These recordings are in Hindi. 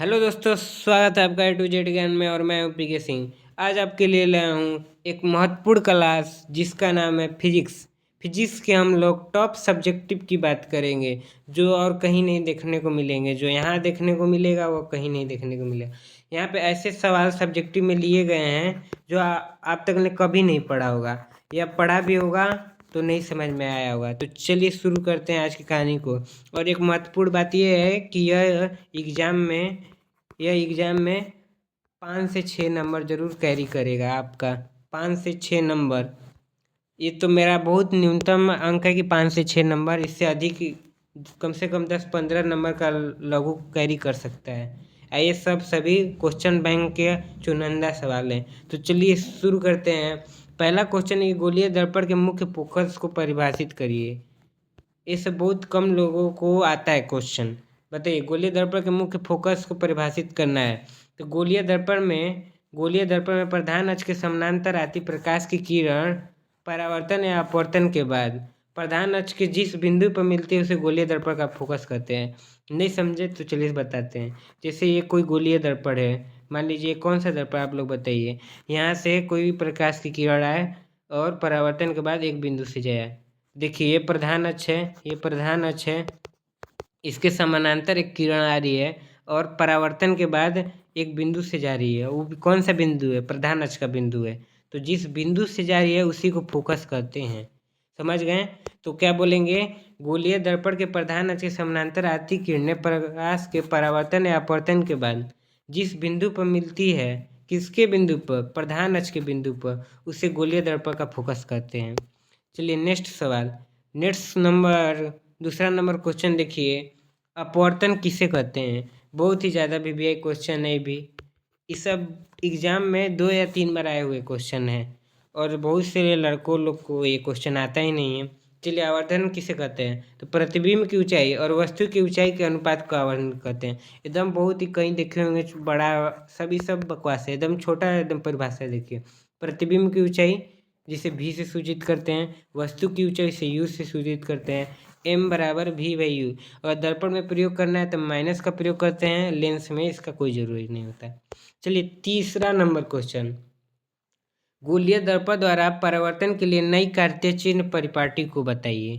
हेलो दोस्तों, स्वागत है आपका A to Z ज्ञान में। और मैं हूं पीके सिंह। आज आपके लिए लाया हूं एक महत्वपूर्ण क्लास जिसका नाम है फिजिक्स। फिजिक्स के हम लोग टॉप सब्जेक्टिव की बात करेंगे, जो और कहीं नहीं देखने को मिलेंगे। जो यहाँ देखने को मिलेगा वो कहीं नहीं देखने को मिलेगा। यहाँ पे ऐसे सवाल सब्जेक्टिव में लिए गए हैं जो आप तक ने कभी नहीं पढ़ा होगा, या पढ़ा भी होगा तो नहीं समझ में आया होगा। तो चलिए शुरू करते हैं आज की कहानी को। और एक महत्वपूर्ण बात यह है कि यह एग्ज़ाम में 5 से 6 नंबर ज़रूर कैरी करेगा आपका। 5 से 6 नंबर, ये तो मेरा बहुत न्यूनतम अंक है कि 5 से 6 नंबर। इससे अधिक कम से कम 10-15 नंबर का लघु कैरी कर सकता है। ये सभी क्वेश्चन बैंक के चुनिंदा सवाल हैं। तो चलिए शुरू करते हैं। पहला क्वेश्चन है, गोलीय दर्पण के मुख्य फोकस को परिभाषित करिए। ये सब बहुत कम लोगों को आता है क्वेश्चन। बताइए, गोलीय दर्पण के मुख्य फोकस को परिभाषित करना है। तो गोलीय दर्पण में प्रधान अक्ष के समानांतर आती प्रकाश की किरण परावर्तन या अपवर्तन के बाद प्रधान अक्ष के जिस बिंदु पर मिलती है उसे गोलीय दर्पण का फोकस कहते हैं। नहीं समझे तो चलिए बताते हैं। जैसे ये कोई गोलीय दर्पण है, मान लीजिए कौन सा दर्पण आप लोग बताइए। यहाँ से कोई भी प्रकाश की किरण आए और परावर्तन के बाद एक बिंदु से जाए। देखिए, ये प्रधान अक्ष है, ये प्रधान अक्ष है, इसके समानांतर एक किरण आ रही है और परावर्तन के बाद एक बिंदु से जा रही है। वो कौन सा बिंदु है? प्रधान अक्ष का बिंदु है। तो जिस बिंदु से जा रही है उसी को फोकस कहते हैं। समझ गए? तो क्या बोलेंगे? गोलीय दर्पण के प्रधान अक्ष के समानांतर आती किरणें प्रकाश के परावर्तन या अपवर्तन के बाद जिस बिंदु पर मिलती है, किसके बिंदु पर? प्रधान अक्ष के बिंदु पर, उसे गोलीय दर्पण का फोकस कहते हैं। चलिए नेक्स्ट सवाल। दूसरा नंबर क्वेश्चन देखिए, अपवर्तन किसे कहते हैं? बहुत ही ज़्यादा VVI क्वेश्चन है। भी इस सब एग्जाम में 2 या 3 बार आए हुए क्वेश्चन है और बहुत से लड़कों लोग को ये क्वेश्चन आता ही नहीं है। चलिए, आवर्धन किसे कहते हैं? तो प्रतिबिंब की ऊंचाई और वस्तु की ऊंचाई के अनुपात को आवर्धन कहते हैं। एकदम बहुत ही कहीं देखे होंगे बड़ा, सभी सब बकवास है, एकदम छोटा एकदम परिभाषा देखिए। प्रतिबिंब की ऊंचाई जिसे V से सूचित करते हैं, वस्तु की ऊंचाई से U से सूचित करते हैं। M बराबर V/U। और दर्पण में प्रयोग करना है तो माइनस का प्रयोग करते हैं, लेंस में इसका कोई जरूरी नहीं होता है। चलिए तीसरा नंबर क्वेश्चन, गोलीय दर्पण द्वारा परावर्तन के लिए नई कार्तीय चिन्ह परिपाटी को बताइए।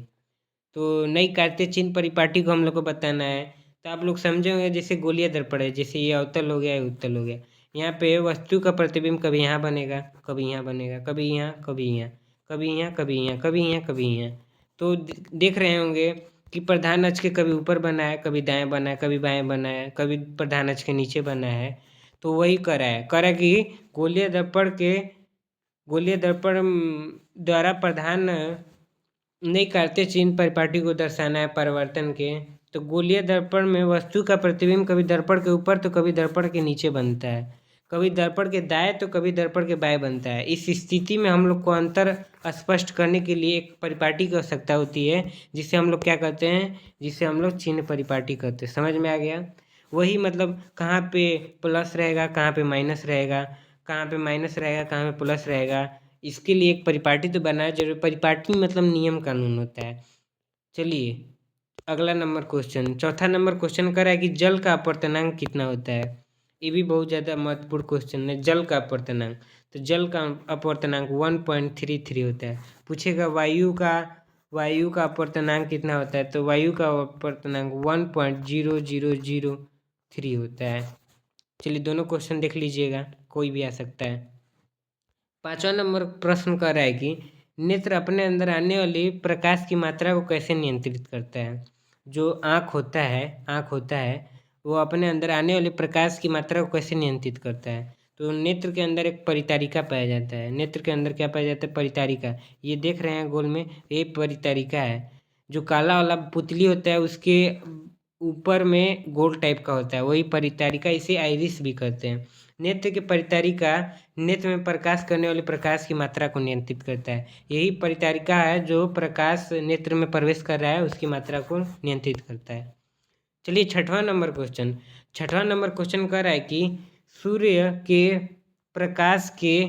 तो नई कार्तीय चिन्ह परिपाटी को हम लोग को बताना है। तो आप लोग समझेंगे, जैसे गोलीय दर्पण है, जैसे ये अवतल हो गया, ये उत्तल हो गया। यहाँ पे वस्तु का प्रतिबिंब कभी यहाँ बनेगा, कभी यहाँ बनेगा, कभी यहाँ, कभी यहाँ, कभी यहाँ, कभी यहाँ, कभी यहाँ, कभी यहाँ। तो देख रहे होंगे कि प्रधान अक्ष के कभी ऊपर बना है, कभी दाएं बना है, कभी बाएं बना है, कभी प्रधान अक्ष के नीचे बना है। तो वही करा कि गोलीय दर्पण द्वारा प्रधान नई कार्तीय चिन्ह परिपाटी को दर्शाना है परिवर्तन के। तो गोलीय दर्पण में वस्तु का प्रतिबिंब कभी दर्पण के ऊपर तो कभी दर्पण के नीचे बनता है, कभी दर्पण के दाएं तो कभी दर्पण के बाएं बनता है। इस स्थिति में हम लोग को अंतर स्पष्ट करने के लिए एक परिपाटी की आवश्यकता होती है, जिसे हम लोग क्या कहते हैं? जिसे हम लोग चिन्ह परिपाटी कहते हैं। समझ में आ गया? वही मतलब कहाँ पे प्लस रहेगा, कहाँ पे माइनस रहेगा, कहाँ पे माइनस रहेगा, कहाँ पे प्लस रहेगा, इसके लिए एक परिपाटी तो बनाना जरूर। परिपाटी मतलब नियम कानून होता है। चलिए अगला नंबर क्वेश्चन, चौथा नंबर क्वेश्चन कर रहा है कि जल का अपवर्तनांक कितना होता है। ये भी बहुत ज़्यादा महत्वपूर्ण क्वेश्चन है, जल का अपवर्तनांक। तो जल का अपवर्तनांक 1.33 होता है। पूछेगा वायु का अपवर्तनांक कितना होता है, तो वायु का अपवर्तनांक 1.0003 होता है। चलिए दोनों क्वेश्चन देख लीजिएगा, कोई भी आ सकता है। पांचवा नंबर प्रश्न कर रहा है कि नेत्र अपने अंदर आने वाली प्रकाश की मात्रा को कैसे नियंत्रित करता है। जो आँख होता है वो अपने अंदर आने वाली प्रकाश की मात्रा को कैसे नियंत्रित करता है। तो नेत्र के अंदर एक परितारिका पाया जाता है। नेत्र के अंदर क्या पाया जाता है? परितारिका। ये देख रहे हैं गोल में, ये परितारिका है। जो काला वाला पुतली होता है उसके ऊपर में गोल टाइप का होता है, वही परितारिका। इसे आइरिस भी कहते हैं। नेत्र की परितारिका नेत्र में प्रकाश करने वाली प्रकाश की मात्रा को नियंत्रित करता है। यही परितारिका है जो प्रकाश नेत्र में प्रवेश कर रहा है उसकी मात्रा को नियंत्रित करता है। चलिए छठवां नंबर क्वेश्चन कह रहा है कि सूर्य के प्रकाश के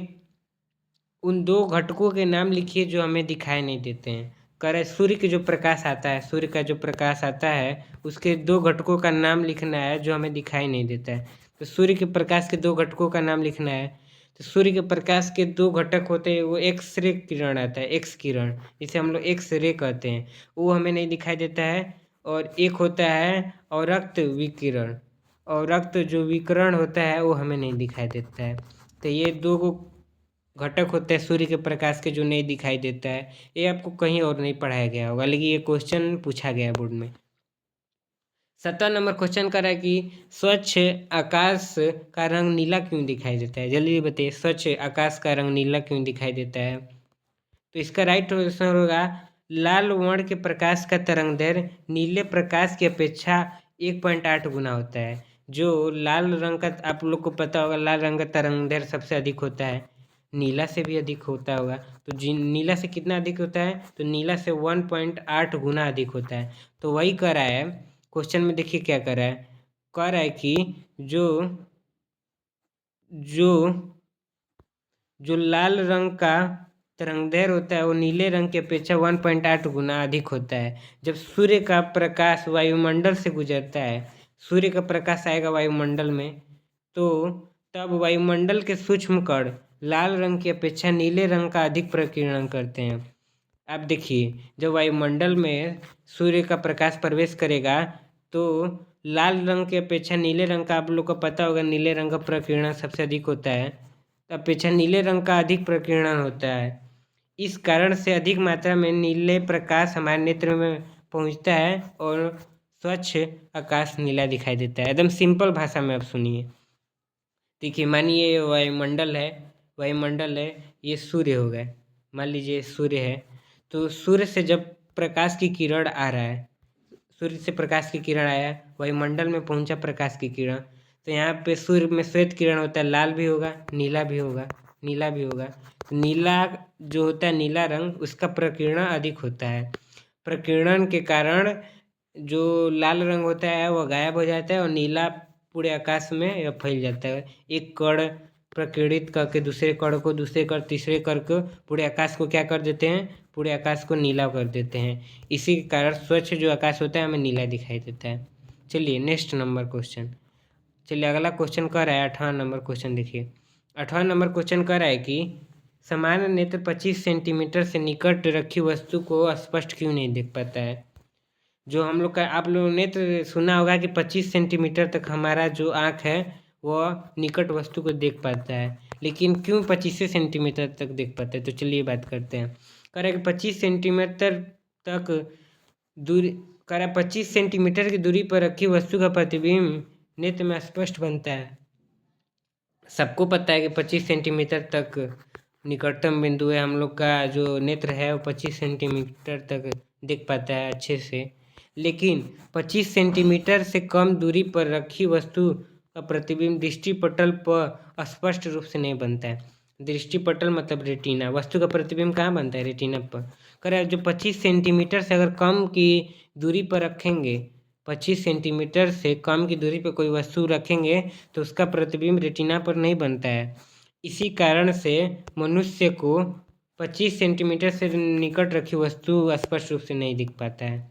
उन 2 घटकों के नाम लिखिए जो हमें दिखाई नहीं देते हैं। कह रहे सूर्य के जो प्रकाश आता है, सूर्य का जो प्रकाश आता है उसके दो घटकों का नाम लिखना है जो हमें दिखाई नहीं देता है। तो सूर्य के प्रकाश के दो घटकों का नाम लिखना है। तो सूर्य के प्रकाश के दो घटक होते हैं, वो एक्स रे किरण आता है, एक्स किरण, जिसे हम लोग एक्स रे कहते हैं, वो हमें नहीं दिखाई देता है। और एक होता है अवरक्त विकिरण, और रक्त जो विकिरण होता है वो हमें नहीं दिखाई देता है। तो ये दो घटक होते हैं सूर्य के प्रकाश के जो नहीं दिखाई देता है। ये आपको कहीं और नहीं पढ़ाया गया होगा, लेकिन ये क्वेश्चन पूछा गया है बोर्ड में। 17 नंबर क्वेश्चन कर रहा है कि स्वच्छ आकाश का रंग नीला क्यों दिखाई देता है। जल्दी बताइए, स्वच्छ आकाश का रंग नीला क्यों दिखाई देता है। तो इसका राइट आंसर होगा लाल वर्ण के प्रकाश का तरंगदैर्घ्य नीले प्रकाश की अपेक्षा 1.8 गुना होता है। जो लाल रंग का, आप लोग को पता होगा, लाल रंग का तरंगदैर्घ्य सबसे अधिक होता है, नीला से भी अधिक होता होगा। तो नीला से कितना अधिक होता है, तो नीला से 1.8 गुना अधिक होता है। तो वही कह रहा है क्वेश्चन में, देखिए क्या कह रहा है, कह रहा है कि जो जो जो लाल रंग का तरंगदैर्घ्य होता है वो नीले रंग की अपेक्षा 1.8 गुना अधिक होता है। जब सूर्य का प्रकाश वायुमंडल से गुजरता है, सूर्य का प्रकाश आएगा वायुमंडल में, तो तब वायुमंडल के सूक्ष्म कण लाल रंग की अपेक्षा नीले रंग का अधिक प्रकीर्णन करते हैं। आप देखिए, जब वायुमंडल में सूर्य का प्रकाश प्रवेश करेगा तो लाल रंग की अपेक्षा नीले रंग का, आप लोग को पता होगा, नीले रंग का प्रकीर्णन सबसे अधिक होता है, अपेक्षा नीले रंग का अधिक प्रकीर्णन होता है। इस कारण से अधिक मात्रा में नीले प्रकाश हमारे नेत्र में पहुंचता है और स्वच्छ आकाश नीला दिखाई देता है। एकदम सिंपल भाषा में आप सुनिए। देखिए, मानिए ये वायुमंडल है, ये सूर्य हो गए, मान लीजिए सूर्य है। तो सूर्य से जब प्रकाश की किरण आ रहा है, सूर्य से प्रकाश की किरण आया, वायुमंडल में पहुंचा प्रकाश की किरण, तो यहाँ पे सूर्य में श्वेत किरण होता है, लाल भी होगा, नीला भी होगा, नीला भी होगा। तो नीला जो होता है, नीला रंग, उसका प्रकीर्णन अधिक होता है। प्रकीर्णन के कारण जो लाल रंग होता है वह गायब हो जाता है और नीला पूरे आकाश में फैल जाता है। एक कण प्रकीर्णित करके दूसरे कण को, दूसरे कण तीसरे कण को, पूरे आकाश को क्या कर देते हैं, पूरे आकाश को नीला कर देते हैं। इसी के कारण स्वच्छ जो आकाश होता है हमें नीला दिखाई देता है। चलिए नेक्स्ट नंबर क्वेश्चन, चलिए अगला क्वेश्चन कर रहा है 18 नंबर क्वेश्चन। देखिए 18 नंबर क्वेश्चन कर रहा है कि सामान्य नेत्र 25 सेंटीमीटर से निकट रखी वस्तु को स्पष्ट क्यों नहीं देख पाता है। जो हम लोग का, आप लोगों ने नेत्र सुना होगा कि 25 सेंटीमीटर तक हमारा जो आँख है वह निकट वस्तु को देख पाता है, लेकिन क्यों 25 सेंटीमीटर तक देख पाता है। तो चलिए बात करते हैं। कह रहा है कि 25 सेंटीमीटर तक दूरी, कह रहा है 25 सेंटीमीटर की दूरी पर रखी वस्तु का प्रतिबिंब नेत्र में स्पष्ट बनता है। सबको पता है कि 25 सेंटीमीटर तक निकटतम बिंदु है, हम लोग का जो नेत्र है वो 25 सेंटीमीटर तक देख पाता है अच्छे से। लेकिन 25 सेंटीमीटर से कम दूरी पर रखी वस्तु का प्रतिबिंब दृष्टिपटल पर स्पष्ट रूप से नहीं बनता है। दृष्टिपटल मतलब रेटिना, वस्तु का प्रतिबिंब कहाँ बनता है, रेटिना पर। कह रहा है जो 25 सेंटीमीटर से अगर कम की दूरी पर रखेंगे, 25 सेंटीमीटर से कम की दूरी पर कोई वस्तु रखेंगे तो उसका प्रतिबिंब रेटिना पर नहीं बनता है। इसी कारण से मनुष्य को 25 सेंटीमीटर से निकट रखी वस्तु स्पष्ट रूप से नहीं दिख पाता है।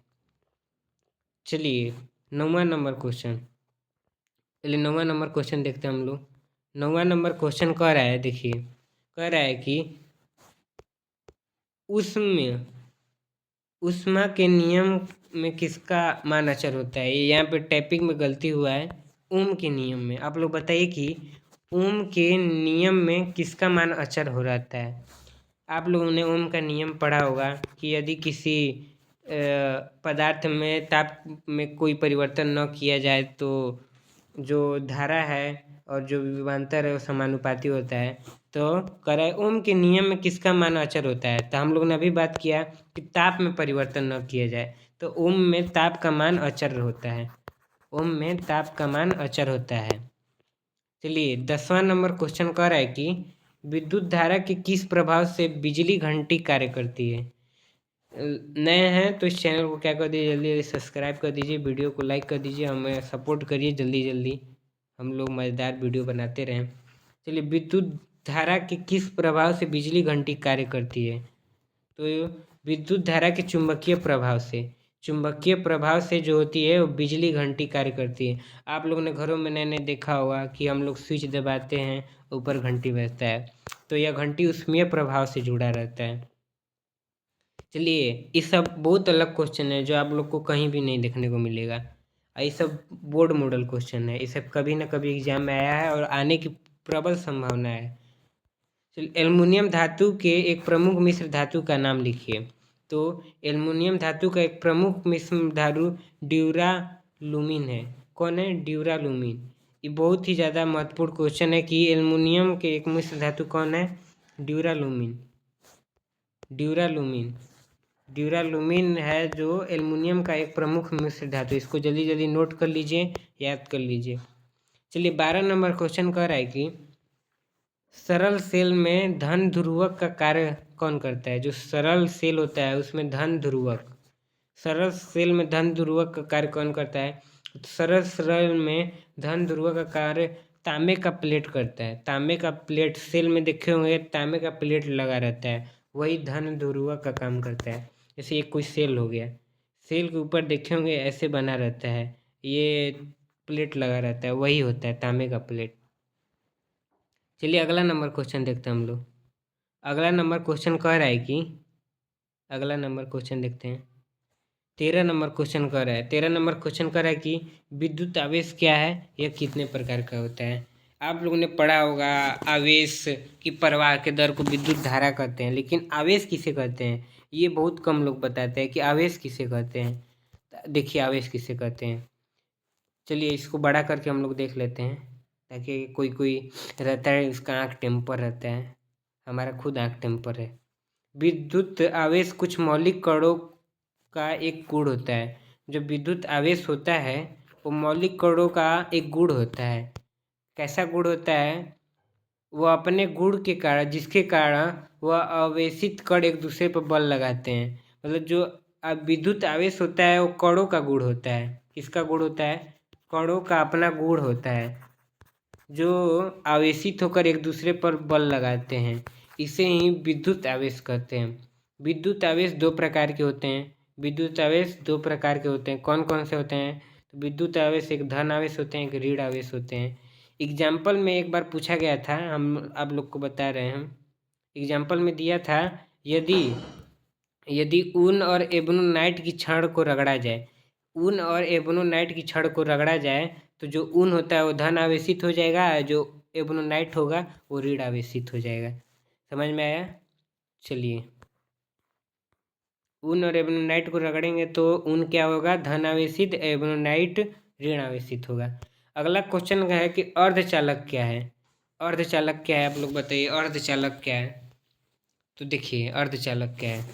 चलिए 9वां नंबर क्वेश्चन, चलिए 9वां नंबर क्वेश्चन देखते हैं हम लोग। 9वां नंबर क्वेश्चन कह रहा है, देखिए कह रहा है कि ऊष्मा के नियम में किसका मान अचर होता है। ये यहाँ पे टाइपिंग में गलती हुआ है, ओम के नियम में। आप लोग बताइए कि ओम के नियम में किसका मान अचर हो रहता है। आप लोगों ने ओम का नियम पढ़ा होगा कि यदि किसी पदार्थ में ताप में कोई परिवर्तन न किया जाए तो जो धारा है और जो विभवांतर है वो समानुपाती होता है। तो कह रहा है ओम के नियम में किसका मान अचर होता है। तो हम लोग ने अभी बात किया कि ताप में परिवर्तन न किया जाए, तो ओम में ताप का मान अचर होता है, ओम में ताप का मान अचर होता है। चलिए 10वां नंबर क्वेश्चन कह रहा है कि विद्युत धारा के किस प्रभाव से बिजली घंटी कार्य करती है। नए हैं तो इस चैनल को क्या कर दीजिए, जल्दी जल्दी सब्सक्राइब कर दीजिए, वीडियो को लाइक कर दीजिए, हमें सपोर्ट करिए जल्दी जल्दी, हम लोग मज़ेदार वीडियो बनाते रहें। चलिए विद्युत धारा के किस प्रभाव से बिजली घंटी कार्य करती है। तो विद्युत धारा के चुंबकीय प्रभाव से। चुंबकीय प्रभाव से जो होती है वो बिजली घंटी कार्य करती है। आप लोगों ने घरों में नए देखा होगा कि हम लोग स्विच दबाते हैं, ऊपर घंटी बजता है, तो यह घंटी ऊष्मीय प्रभाव से जुड़ा रहता है। चलिए, ये सब बहुत अलग क्वेश्चन है जो आप लोग को कहीं भी नहीं देखने को मिलेगा। ये सब बोर्ड मॉडल क्वेश्चन है, ये सब कभी ना कभी एग्जाम में आया है और आने की प्रबल संभावना है। चलिए, एल्युमिनियम धातु के एक प्रमुख मिश्र धातु का नाम लिखिए। तो एल्युमिनियम धातु का एक प्रमुख मिश्र धातु ड्यूरालुमीन है। कौन है? ड्यूरालुमीन। ये बहुत ही ज़्यादा महत्वपूर्ण क्वेश्चन है कि एल्युमिनियम के एक मिश्र धातु कौन है? ड्यूरालुमीन। ड्यूरालुमीन ड्यूरालुमीन है जो एल्युमिनियम का एक प्रमुख मिश्र धातु। इसको जल्दी जल्दी नोट कर लीजिए, याद कर लीजिए। चलिए, 12 नंबर क्वेश्चन कह रहा है कि सरल सेल में धन ध्रुवक का कार्य कौन करता है? जो सरल सेल होता है उसमें धन ध्रुवक, सरल सेल में धन ध्रुवक का कार्य कौन करता है? सरल सेल में धन ध्रुवक का कार्य तांबे का प्लेट करता है। तांबे का प्लेट सेल में देखे होंगे, तांबे का प्लेट लगा रहता है, वही धन ध्रुवक का काम करता है। जैसे एक कोई सेल हो गया, सेल के ऊपर देखे होंगे ऐसे बना रहता है, ये प्लेट लगा रहता है, वही होता है तांबे का प्लेट। चलिए, अगला नंबर क्वेश्चन देखते हैं हम लोग। अगला नंबर क्वेश्चन कह रहा है कि अगला नंबर क्वेश्चन देखते हैं। 13 नंबर क्वेश्चन कह रहा है 13 नंबर क्वेश्चन कह रहा है कि विद्युत आवेश क्या है, यह कितने प्रकार का होता है? आप लोगों ने पढ़ा होगा आवेश की प्रवाह के दर को विद्युत धारा कहते हैं, लेकिन आवेश किसे कहते हैं ये बहुत कम लोग बताते हैं कि आवेश किसे कहते हैं। देखिए, आवेश किसे कहते हैं। चलिए, इसको बड़ा करके हम लोग देख लेते हैं, ताकि कोई कोई रहता है उसका आँख टेम्पर रहता है, हमारा खुद आँख टेम्पर है। विद्युत आवेश कुछ मौलिक कणों का एक गुण होता है। जो विद्युत आवेश होता है वो मौलिक कणों का एक गुण होता है। कैसा गुण होता है? वो अपने गुण के कारण, जिसके कारण वह आवेशित कण एक दूसरे पर बल लगाते हैं। मतलब जो विद्युत आवेश होता है वो कणों का गुण होता है। किसका गुण होता है? कणों का अपना गुण होता है, जो आवेशित होकर एक दूसरे पर बल लगाते हैं। इसे ही विद्युत आवेश कहते हैं। विद्युत आवेश दो प्रकार के होते हैं। विद्युत आवेश दो प्रकार के होते हैं। कौन कौन से होते हैं? तो विद्युत आवेश एक धन आवेश होते हैं, एक ऋण आवेश होते हैं। एग्जाम्पल में एक बार पूछा गया था, हम आप लोग को बता रहे हैं। हम एग्जाम्पल में दिया था, यदि यदि ऊन और एबोनाइट की छड़ को रगड़ा जाए, ऊन और एबोनाइट की छड़ को रगड़ा जाए तो जो ऊन होता है वो धन आवेशित हो जाएगा, जो एबोनाइट होगा वो ऋण आवेशित हो जाएगा। समझ में आया? चलिए, ऊन और एबोनाइट को रगड़ेंगे तो ऊन क्या होगा? धन आवेशित, एबोनाइट ऋण आवेशित होगा। अगला क्वेश्चन है कि अर्धचालक क्या है? अर्धचालक क्या है, आप लोग बताइए, अर्धचालक क्या है? तो देखिए, अर्धचालक क्या है।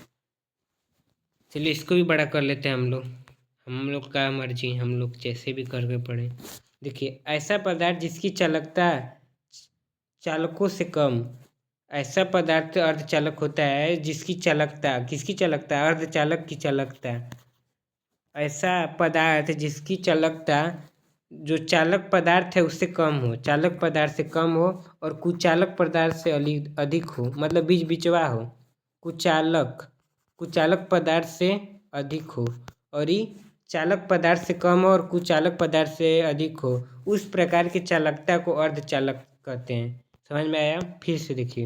चलिए, इसको भी बड़ा कर लेते हैं हम लोग का मर्जी, हम लोग जैसे भी करके पढ़े। देखिए, ऐसा पदार्थ जिसकी चालकता चालकों से कम, ऐसा पदार्थ अर्धचालक होता है जिसकी चालकता, किसकी चालकता? अर्धचालक की चालकता। ऐसा पदार्थ जिसकी चालकता जो चालक पदार्थ है उससे कम हो, चालक पदार्थ से कम हो और कुचालक पदार्थ से अधिक हो, मतलब बीच बिचवा हो। कुचालक पदार्थ से अधिक हो और ये चालक पदार्थ से कम हो और कुचालक पदार्थ से अधिक हो, उस प्रकार की चालकता को अर्धचालक कहते हैं। समझ में आया? फिर से देखिए,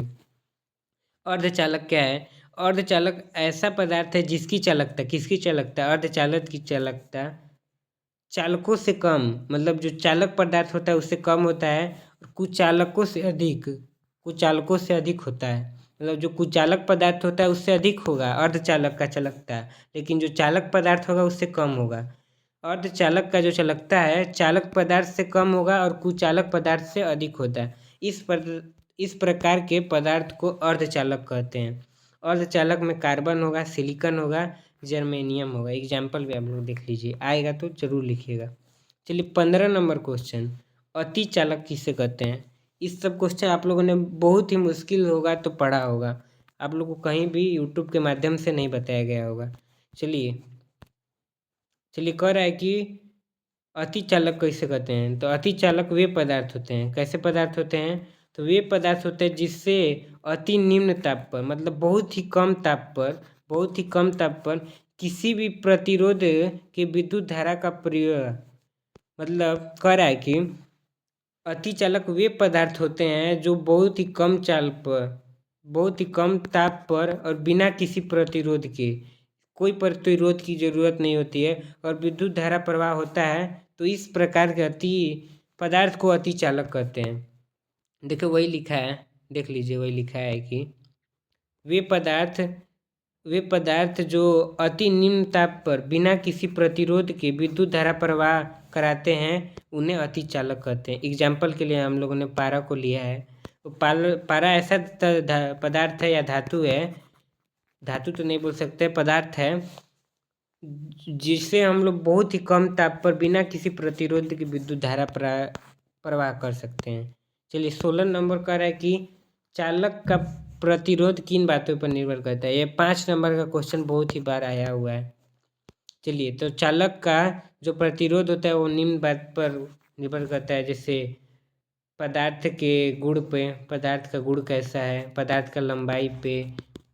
अर्धचालक क्या है? अर्धचालक ऐसा पदार्थ है जिसकी चालकता, किसकी चालकता? अर्धचालक की चालकता चालकों से कम, मतलब जो चालक पदार्थ होता है उससे कम होता है, और कुचालकों से अधिक, कुचालकों से अधिक होता है। मतलब जो कुचालक पदार्थ होता है उससे अधिक होगा अर्धचालक का चालकता, लेकिन जो चालक पदार्थ होगा उससे कम होगा। अर्धचालक का जो चालकता है चालक पदार्थ से कम होगा और कुचालक पदार्थ से अधिक होता है। इस प्रकार के पदार्थ को अर्धचालक कहते हैं। अर्धचालक में कार्बन होगा, सिलिकॉन होगा, जर्मेनियम होगा। एग्जाम्पल भी आप लोग देख लीजिए, आएगा तो जरूर लिखिएगा। चलिए, 15 नंबर क्वेश्चन, अति चालक किसे कहते हैं? इस सब क्वेश्चन आप लोगों ने बहुत ही मुश्किल होगा तो पढ़ा होगा, आप लोगों को कहीं भी यूट्यूब के माध्यम से नहीं बताया गया होगा। चलिए, कह रहा है कि अति चालक कैसे कहते हैं? तो अति चालक वे पदार्थ होते हैं, कैसे पदार्थ होते हैं? तो वे पदार्थ होते हैं जिससे अति निम्न ताप पर, मतलब बहुत ही कम ताप पर बहुत ही कम ताप पर किसी भी प्रतिरोध के विद्युत धारा का प्रयोग मतलब कह रहा है कि अतिचालक वे पदार्थ होते हैं जो बहुत ही कम चाल पर, बहुत ही कम ताप पर और बिना किसी प्रतिरोध के, कोई प्रतिरोध की जरूरत नहीं होती है और विद्युत धारा प्रवाह होता है, तो इस प्रकार के अति पदार्थ को अतिचालक कहते हैं। देखो वही लिखा है, देख लीजिए वही लिखा है कि वे पदार्थ जो अति निम्न ताप पर बिना किसी प्रतिरोध के विद्युत धारा प्रवाह कराते हैं उन्हें अतिचालक कहते हैं। एग्जाम्पल के लिए हम लोगों ने पारा को लिया है। तो पारा ऐसा पदार्थ है या धातु है, धातु तो नहीं बोल सकते, पदार्थ है जिससे हम लोग बहुत ही कम ताप पर बिना किसी प्रतिरोध की विद्युत धारा प्रवाह कर सकते हैं। चलिए 16 नंबर कह रहा है कि चालक का प्रतिरोध किन बातों पर निर्भर करता है। ये 5 नंबर का क्वेश्चन बहुत ही बार आया हुआ है। चलिए, तो चालक का जो प्रतिरोध होता है वो निम्न बात पर निर्भर करता है, जैसे पदार्थ के गुण पे, पदार्थ का गुण कैसा है, पदार्थ का लंबाई पे,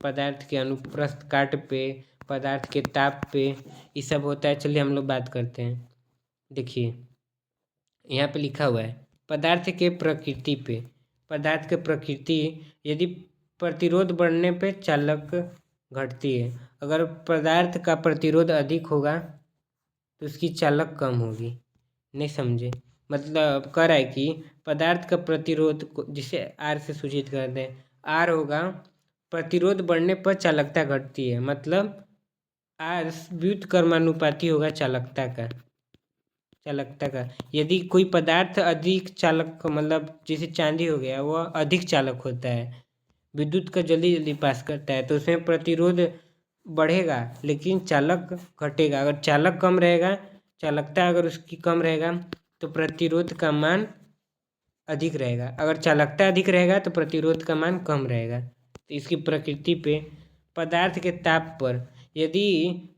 पदार्थ के अनुप्रस्थ काट पे, पदार्थ के ताप पे, ये सब होता है। चलिए हम लोग बात करते हैं। देखिए यहाँ पे लिखा हुआ है पदार्थ के प्रकृति पे, पदार्थ के प्रकृति, यदि प्रतिरोध बढ़ने पे चालक घटती है। अगर पदार्थ का प्रतिरोध अधिक होगा तो उसकी चालक कम होगी। नहीं समझे, मतलब कह रहा है कि पदार्थ का प्रतिरोध जिसे आर से सूचित करते हैं, आर होगा, प्रतिरोध बढ़ने पर चालकता घटती है, मतलब आर व्युत्क्रमानुपाती होगा चालकता का। यदि कोई पदार्थ अधिक चालक, मतलब जैसे चांदी हो गया, वह अधिक चालक होता है, विद्युत का जल्दी पास करता है, तो उसमें प्रतिरोध बढ़ेगा लेकिन चालक घटेगा। अगर चालक कम रहेगा, चालकता अगर उसकी कम रहेगा तो प्रतिरोध का मान अधिक रहेगा। अगर चालकता अधिक रहेगा तो प्रतिरोध का मान कम रहेगा। तो इसकी प्रकृति पे, पदार्थ के ताप पर, यदि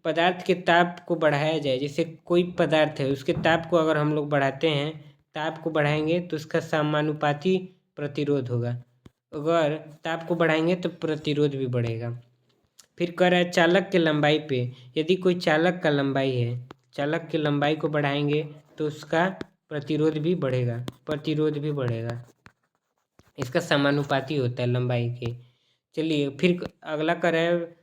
पदार्थ के ताप को बढ़ाया जाए, जैसे कोई पदार्थ है उसके ताप को अगर हम लोग बढ़ाते हैं, ताप को बढ़ाएंगे तो उसका समानुपाती प्रतिरोध होगा। अगर ताप को बढ़ाएंगे तो प्रतिरोध भी बढ़ेगा। फिर कह रहा है चालक के लंबाई पे, यदि कोई चालक का लंबाई है, चालक की लंबाई को बढ़ाएंगे तो उसका प्रतिरोध भी बढ़ेगा, इसका समानुपाती होता है लंबाई के। चलिए फिर अगला कह रहा है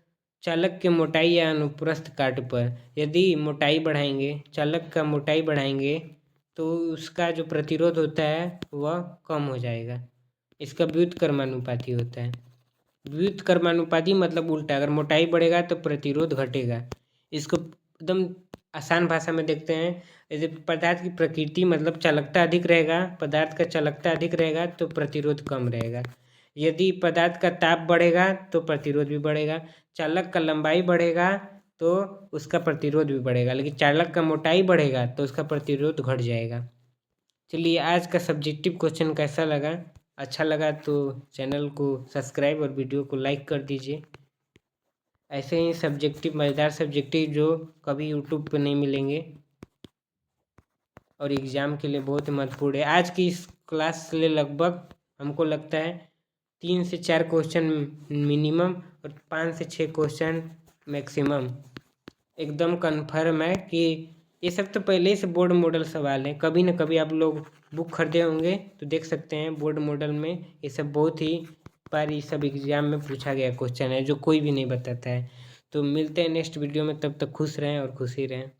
चालक के मोटाई या अनुप्रस्थ काट पर, यदि मोटाई बढ़ाएंगे, चालक का मोटाई बढ़ाएंगे तो उसका जो प्रतिरोध होता है वह कम हो जाएगा, इसका व्युत्क्रमानुपाती होता है। व्युत्क्रमानुपाती मतलब उल्टा, अगर मोटाई बढ़ेगा तो प्रतिरोध घटेगा। इसको एकदम आसान भाषा में देखते हैं, यदि पदार्थ की प्रकृति मतलब चालकता अधिक रहेगा, पदार्थ का चालकता अधिक रहेगा तो प्रतिरोध कम रहेगा। यदि पदार्थ का ताप बढ़ेगा तो प्रतिरोध भी बढ़ेगा, चालक का लंबाई बढ़ेगा तो उसका प्रतिरोध भी बढ़ेगा, लेकिन चालक का मोटाई बढ़ेगा तो उसका प्रतिरोध घट जाएगा। चलिए आज का सब्जेक्टिव क्वेश्चन कैसा लगा? अच्छा लगा तो चैनल को सब्सक्राइब और वीडियो को लाइक कर दीजिए। ऐसे ही सब्जेक्टिव, मज़ेदार सब्जेक्टिव जो कभी यूट्यूब पे नहीं मिलेंगे और एग्ज़ाम के लिए बहुत ही महत्वपूर्ण है। आज की इस क्लास से लगभग हमको लगता है 3 से 4 क्वेश्चन मिनिमम और 5 से 6 क्वेश्चन मैक्सिमम एकदम कन्फर्म है कि ये सब तो पहले ही से बोर्ड मॉडल सवाल है। कभी ना कभी आप लोग बुक खरीदे होंगे तो देख सकते हैं बोर्ड मॉडल में ये सब बहुत ही बार ये सब एग्जाम में पूछा गया क्वेश्चन है जो कोई भी नहीं बताता है। तो मिलते हैं नेक्स्ट वीडियो में, तब तक खुश रहें और खुशी रहें।